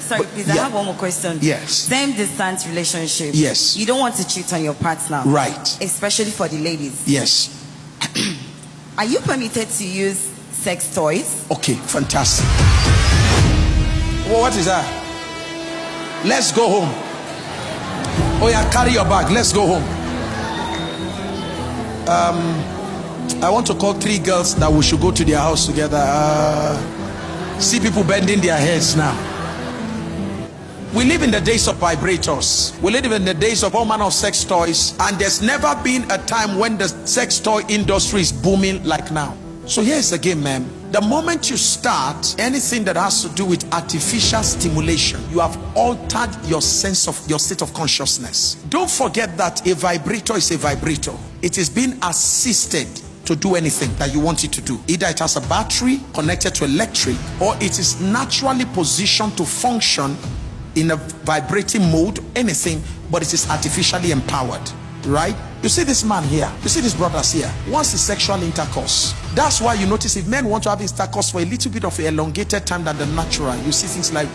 Sorry, please, I have one more question. Yes. Same distance relationship. Yes. You don't want to cheat on your partner. Right. Especially for the ladies. Yes. Are you permitted to use sex toys? Okay, fantastic. Well, what is that? Let's go home. Oh yeah, carry your bag. Let's go home. I want to call 3 girls that we should go to their house together. See people bending their heads now. We live in the days of vibrators. We live in the days of all manner of sex toys, and there's never been a time when the sex toy industry is booming like now. So here's the game, man. The moment you start anything that has to do with artificial stimulation, you have altered your sense of your state of consciousness. Don't forget that a vibrator is a vibrator. It is being assisted to do anything that you want it to do. Either it has a battery connected to electric, or it is naturally positioned to function in a vibrating mode, anything, but it is artificially empowered, right? You see this man here, you see these brothers here, once the sexual intercourse. That's why you notice if men want to have intercourse for a little bit of elongated time than the natural, you see things like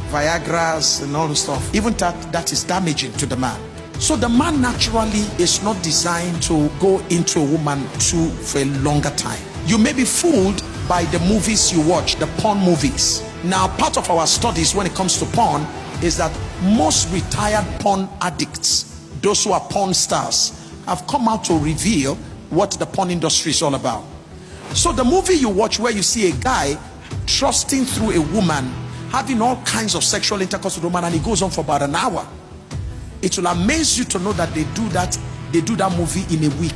Viagra's and all the stuff. Even that is damaging to the man. So the man naturally is not designed to go into a woman for a longer time. You may be fooled by the movies you watch, the porn movies. Now, part of our studies when it comes to porn is that most retired porn addicts, those who are porn stars, have come out to reveal what the porn industry is all about. So the movie you watch where you see a guy trusting through a woman, having all kinds of sexual intercourse with a woman, and it goes on for about an hour. It will amaze you to know that they do that movie in a week.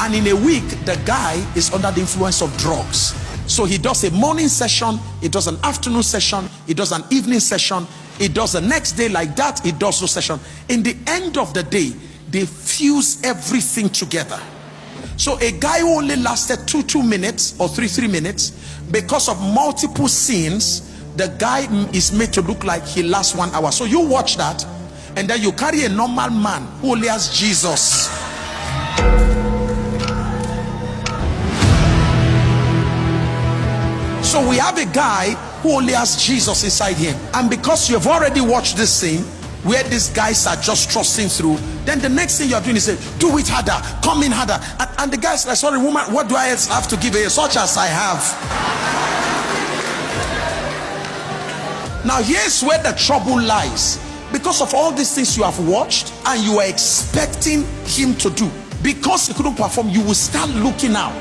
And in a week, the guy is under the influence of drugs. So he does a morning session, he does an afternoon session, he does an evening session, he does the next day like that, he does no session. In the end of the day, they fuse everything together. So a guy who only lasted 2 minutes or 3 minutes, because of multiple scenes, the guy is made to look like he lasts 1 hour. So you watch that, and then you carry a normal man who only has Jesus. So we have a guy who only has Jesus inside him, and because you have already watched this scene where these guys are just trusting through, then the next thing you're doing is say, do it harder, come in harder, and the guy's like, sorry woman, what do I have to give you? Such as I have. Now here's where the trouble lies. Because of all these things you have watched and you are expecting him to do, because he couldn't perform, you will start looking out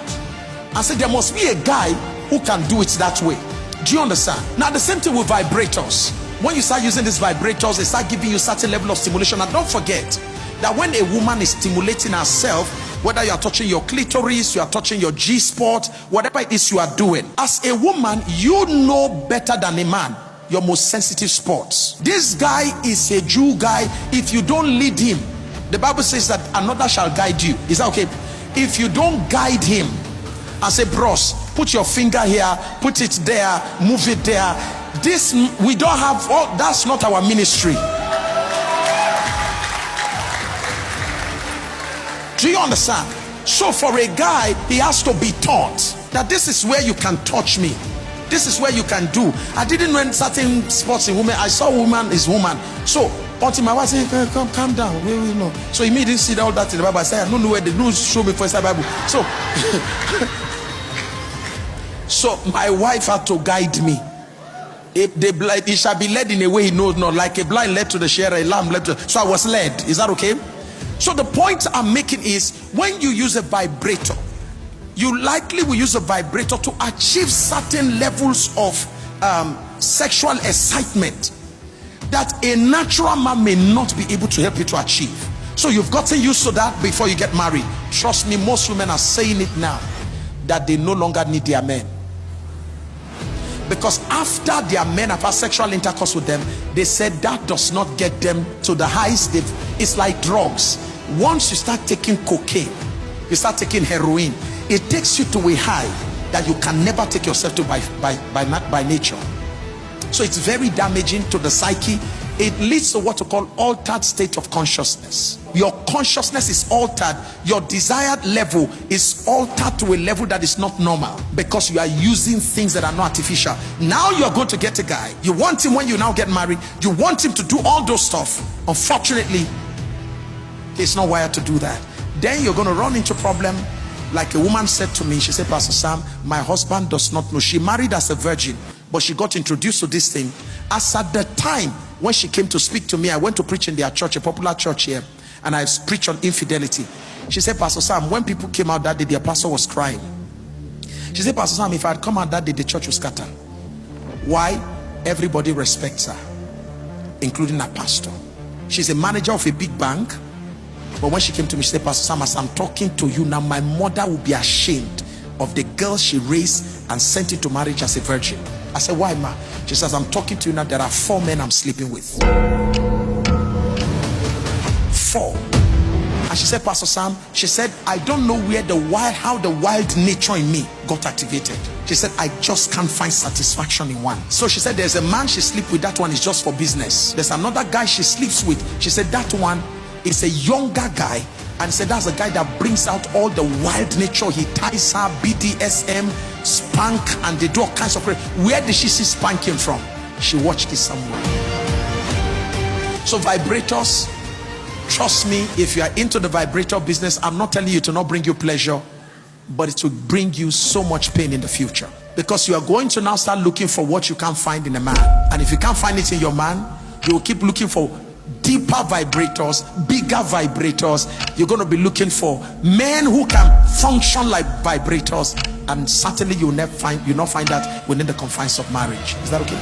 and say there must be a guy who can do it that way. Do you understand? Now the same thing with vibrators. When you start using these vibrators, they start giving you a certain level of stimulation. And don't forget that when a woman is stimulating herself, whether you are touching your clitoris, you are touching your G-spot, whatever it is you are doing, as a woman, you know better than a man your most sensitive spots. This guy is a Jew guy. If you don't lead him, the Bible says that another shall guide you. Is that okay? If you don't guide him and say, bros, put your finger here, put it there, move it there, this we don't have, all that's not our ministry. Do you understand? So for a guy, he has to be taught that this is where you can touch me, this is where you can do. I didn't know in certain spots in women. I saw woman is woman. So until my wife said, come calm down, we know. So he didn't see all that in the Bible. I said, I don't know where the news show me for the Bible. So so my wife had to guide me. If the blind, he shall be led in a way he knows not, like a blind led to the shearer, a lamb led to. So I was led. Is that okay? So the point I'm making is, when you use a vibrator, you likely will use a vibrator to achieve certain levels of sexual excitement that a natural man may not be able to help you to achieve. So you've gotten used to that before you get married. Trust me, most women are saying it now, that they no longer need their men. Because after their men have had sexual intercourse with them, they said that does not get them to the heights. It's like drugs. Once you start taking cocaine, you start taking heroin, it takes you to a high that you can never take yourself to by nature. So it's very damaging to the psyche, it leads to what we call altered state of consciousness. Your consciousness is altered. Your desired level is altered to a level that is not normal, because you are using things that are not artificial. Now you are going to get a guy. You want him, when you now get married, you want him to do all those stuff. Unfortunately, he's not wired to do that. Then you're going to run into problem. Like a woman said to me, she said, Pastor Sam, my husband does not know. She married as a virgin, but she got introduced to this thing. As at the time when she came to speak to me, I went to preach in their church, a popular church here, and I preached on infidelity. She said, Pastor Sam, when people came out that day, their pastor was crying. She said, Pastor Sam, if I had come out that day, the church would scatter. Why? Everybody respects her, including her pastor. She's a manager of a big bank. But when she came to me, she said, Pastor Sam, as I'm talking to you now, my mother will be ashamed of the girl she raised and sent into marriage as a virgin. I said, why, ma? She says, I'm talking to you now, there are 4 men I'm sleeping with. 4. And she said, Pastor Sam, she said, I don't know where how the wild nature in me got activated. She said, I just can't find satisfaction in one. So she said, there's a man she sleeps with, that one is just for business. There's another guy she sleeps with. She said, that one is a younger guy, and said that's a guy that brings out all the wild nature. He ties her, BDSM, spank, and they do all kinds of. Where did she see spanking from? She watched it somewhere. So vibrators, trust me, if you are into the vibrator business, I'm not telling you to not bring you pleasure, but it will bring you so much pain in the future, because you are going to now start looking for what you can't find in a man. And if you can't find it in your man, you will keep looking for deeper vibrators, bigger vibrators. You're going to be looking for men who can function like vibrators, and certainly you'll not find that within the confines of marriage. Is that okay?